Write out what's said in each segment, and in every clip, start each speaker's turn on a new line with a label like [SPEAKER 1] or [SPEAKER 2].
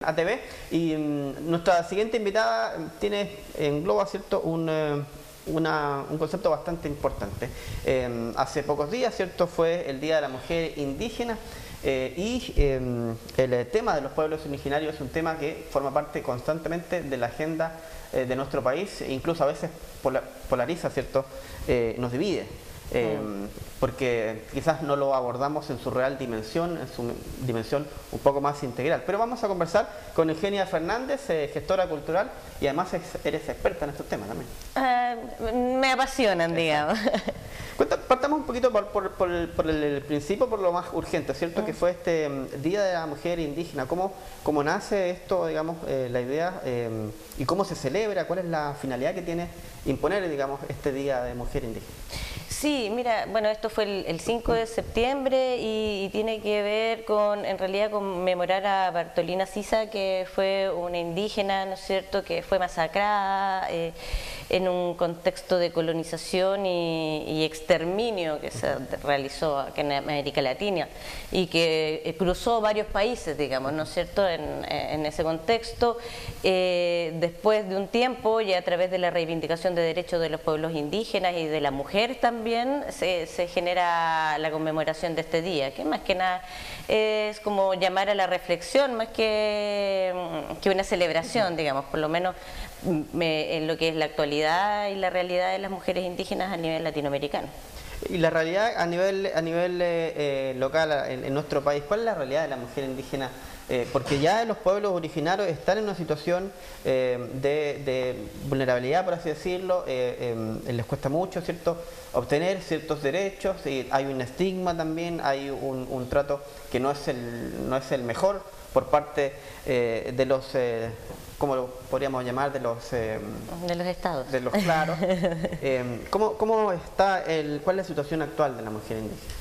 [SPEAKER 1] ATV y nuestra siguiente invitada engloba, ¿cierto?, un concepto bastante importante. Hace pocos días, ¿cierto?, fue el Día de la Mujer Indígena el tema de los pueblos originarios es un tema que forma parte constantemente de la agenda de nuestro país e incluso a veces polariza, ¿cierto?, nos divide. Porque quizás no lo abordamos en su real dimensión, en su dimensión un poco más integral. Pero vamos a conversar con Eugenia Fernández, gestora cultural, y además eres experta en estos temas también.
[SPEAKER 2] Me apasionan, digamos.
[SPEAKER 1] Partamos un poquito por el principio, por lo más urgente, ¿cierto? Que fue este Día de la Mujer Indígena. ¿Cómo nace esto, digamos, la idea, y cómo se celebra? ¿Cuál es la finalidad que tiene imponer, digamos, este Día de Mujer Indígena?
[SPEAKER 2] Sí, mira, bueno, esto fue el 5 de septiembre y tiene que ver con, en realidad, conmemorar a Bartolina Sisa, que fue una indígena, ¿no es cierto?, que fue masacrada en un contexto de colonización y exterminio que se realizó aquí en América Latina y que cruzó varios países, digamos, ¿no es cierto?, en ese contexto. Después de un tiempo y a través de la reivindicación de derechos de los pueblos indígenas y de la mujer también, se genera la conmemoración de este día, que más que nada es como llamar a la reflexión más que una celebración, digamos, por lo menos en lo que es la actualidad y la realidad de las mujeres indígenas a nivel latinoamericano.
[SPEAKER 1] Y la realidad a nivel local en nuestro país, ¿cuál es la realidad de la mujer indígena? Porque ya los pueblos originarios están en una situación de vulnerabilidad, por así decirlo, les cuesta mucho, ¿cierto?, obtener ciertos derechos, y hay un estigma también, hay un trato que no es el mejor por parte de los, ¿cómo lo podríamos llamar? De los
[SPEAKER 2] estados.
[SPEAKER 1] De los claros. ¿Cómo está cuál es la situación actual de la mujer indígena?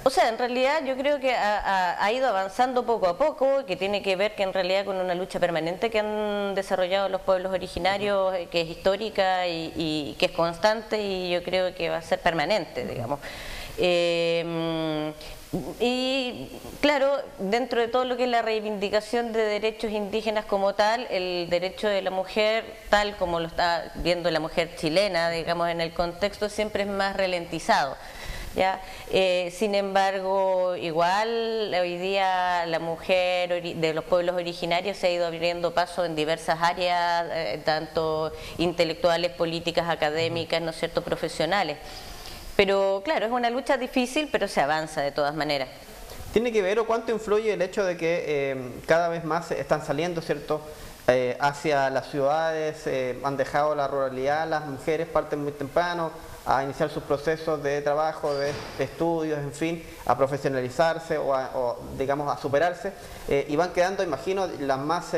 [SPEAKER 2] O sea, en realidad yo creo que ha ido avanzando poco a poco, que tiene que ver que en realidad con una lucha permanente que han desarrollado los pueblos originarios, que es histórica y que es constante, y yo creo que va a ser permanente, digamos. Y claro, dentro de todo lo que es la reivindicación de derechos indígenas como tal, el derecho de la mujer, tal como lo está viendo la mujer chilena, digamos, en el contexto, siempre es más ralentizado. ¿Ya? Sin embargo, igual hoy día la mujer de los pueblos originarios se ha ido abriendo paso en diversas áreas, tanto intelectuales, políticas, académicas, ¿no es cierto?, profesionales. Pero claro, es una lucha difícil, pero se avanza de todas maneras.
[SPEAKER 1] ¿Tiene que ver o cuánto influye el hecho de que cada vez más están saliendo, ¿cierto?, hacia las ciudades, han dejado la ruralidad, las mujeres parten muy temprano a iniciar sus procesos de trabajo, de estudios, en fin, a profesionalizarse o digamos, a superarse, y van quedando, imagino, las más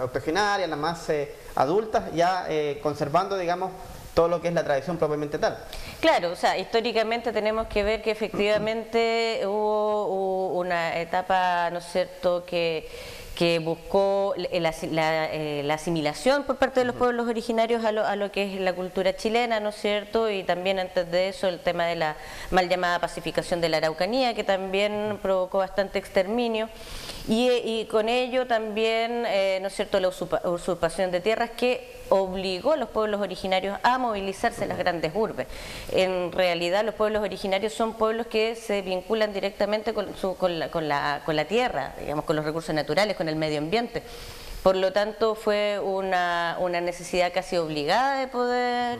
[SPEAKER 1] octogenarias, las más adultas, ya conservando, digamos, todo lo que es la tradición propiamente tal?
[SPEAKER 2] Claro, o sea, históricamente tenemos que ver que efectivamente hubo una etapa, ¿no es cierto?, que buscó la asimilación por parte de los pueblos originarios a lo que es la cultura chilena, ¿no es cierto?, y también antes de eso el tema de la mal llamada pacificación de la Araucanía, que también provocó bastante exterminio, y con ello también, ¿no es cierto?, la usurpación de tierras que obligó a los pueblos originarios a movilizarse en las grandes urbes. En realidad los pueblos originarios son pueblos que se vinculan directamente con la tierra, digamos, con los recursos naturales, con el medio ambiente. Por lo tanto, fue una necesidad casi obligada de poder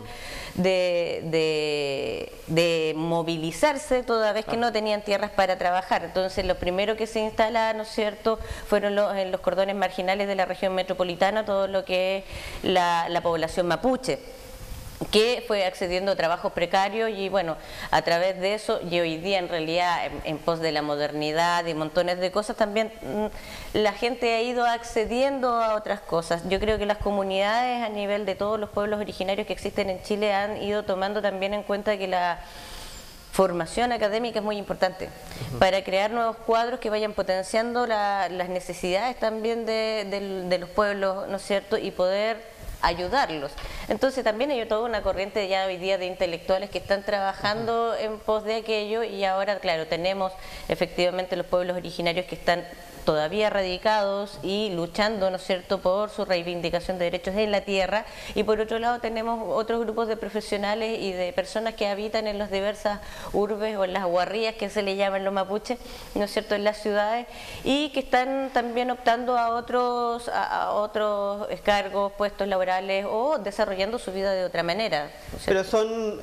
[SPEAKER 2] de movilizarse, toda vez que no tenían tierras para trabajar. Entonces, lo primero que se instala, ¿no es cierto?, fueron en los cordones marginales de la región metropolitana, todo lo que es la población mapuche, que fue accediendo a trabajos precarios, y bueno, a través de eso, y hoy día en realidad en pos de la modernidad y montones de cosas, también la gente ha ido accediendo a otras cosas. Yo creo que las comunidades a nivel de todos los pueblos originarios que existen en Chile han ido tomando también en cuenta que la formación académica es muy importante para crear nuevos cuadros que vayan potenciando las necesidades también de los pueblos, ¿no es cierto?, y poder ayudarlos. Entonces también hay toda una corriente ya hoy día de intelectuales que están trabajando en pos de aquello, y ahora, claro, tenemos efectivamente los pueblos originarios que están todavía radicados y luchando, ¿no es cierto?, por su reivindicación de derechos en la tierra, y por otro lado tenemos otros grupos de profesionales y de personas que habitan en las diversas urbes o en las guarrías que se le llaman los mapuches, ¿no es cierto?, en las ciudades, y que están también optando a otros cargos, puestos laborales o desarrollando su vida de otra manera, ¿no es cierto?
[SPEAKER 1] Pero son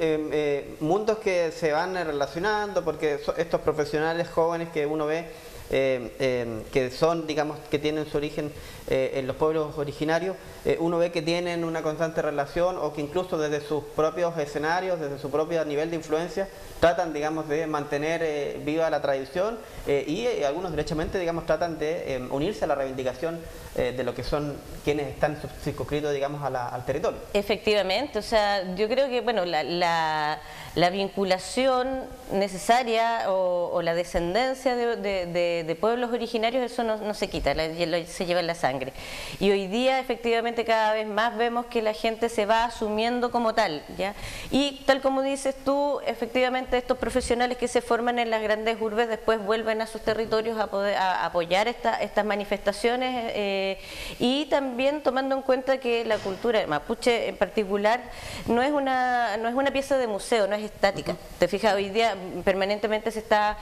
[SPEAKER 1] mundos que se van relacionando, porque estos profesionales jóvenes que uno ve que son, digamos, que tienen su origen en los pueblos originarios, uno ve que tienen una constante relación, o que incluso desde sus propios escenarios, desde su propio nivel de influencia, tratan, digamos, de mantener viva la tradición, y algunos derechamente, digamos, tratan de unirse a la reivindicación de lo que son quienes están circunscritos, digamos, al territorio.
[SPEAKER 2] Efectivamente, o sea, yo creo que, bueno, la vinculación necesaria o la descendencia de pueblos originarios, eso no se quita, se lleva en la sangre. Y hoy día, efectivamente, cada vez más vemos que la gente se va asumiendo como tal, ¿ya? Y tal como dices tú, efectivamente, estos profesionales que se forman en las grandes urbes después vuelven a sus territorios a apoyar estas manifestaciones, y también tomando en cuenta que la cultura mapuche en particular no es una pieza de museo, no es estática. Te fijas, hoy día permanentemente se está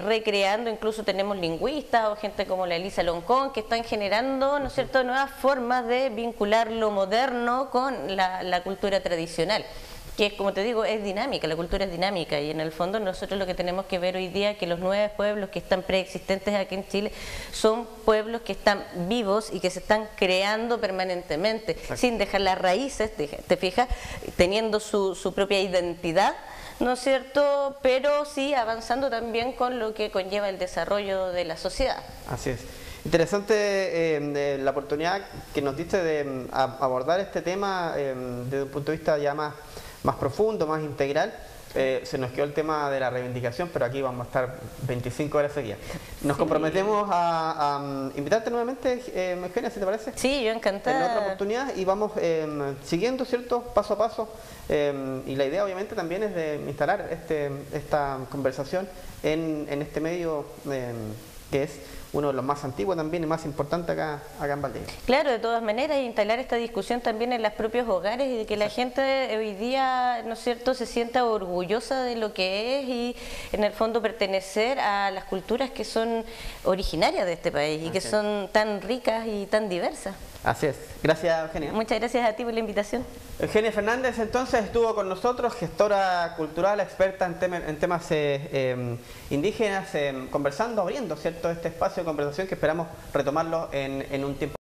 [SPEAKER 2] recreando, incluso tenemos lingüistas o gente como la Elisa Loncón que están generando, ¿no es cierto?, nuevas formas de vincular lo moderno con la cultura tradicional, que, como te digo, es dinámica, la cultura es dinámica, y en el fondo nosotros lo que tenemos que ver hoy día es que los 9 pueblos que están preexistentes aquí en Chile son pueblos que están vivos y que se están creando permanentemente. Exacto. Sin dejar las raíces, te fijas, teniendo su propia identidad, ¿no es cierto?, pero sí avanzando también con lo que conlleva el desarrollo de la sociedad.
[SPEAKER 1] Así es. Interesante la oportunidad que nos diste de abordar este tema desde un punto de vista ya más profundo, más integral. Se nos quedó el tema de la reivindicación, pero aquí vamos a estar 25 horas seguidas. Nos comprometemos a invitarte nuevamente, Eugenia, si te parece.
[SPEAKER 2] Sí, yo encantada.
[SPEAKER 1] En otra oportunidad, y vamos siguiendo, ¿cierto?, paso a paso. Y la idea, obviamente, también es de instalar esta conversación en este medio que es uno de los más antiguos también y más importante acá en Valdivia.
[SPEAKER 2] Claro, de todas maneras, instalar esta discusión también en los propios hogares, y de que la gente hoy día, ¿no es cierto?, se sienta orgullosa de lo que es, y en el fondo pertenecer a las culturas que son originarias de este país y que son tan ricas y tan diversas.
[SPEAKER 1] Así es. Gracias, Eugenia.
[SPEAKER 2] Muchas gracias a ti por la invitación.
[SPEAKER 1] Eugenia Fernández, entonces, estuvo con nosotros, gestora cultural, experta en temas indígenas, conversando, abriendo, ¿cierto?, este espacio de conversación que esperamos retomarlo en un tiempo.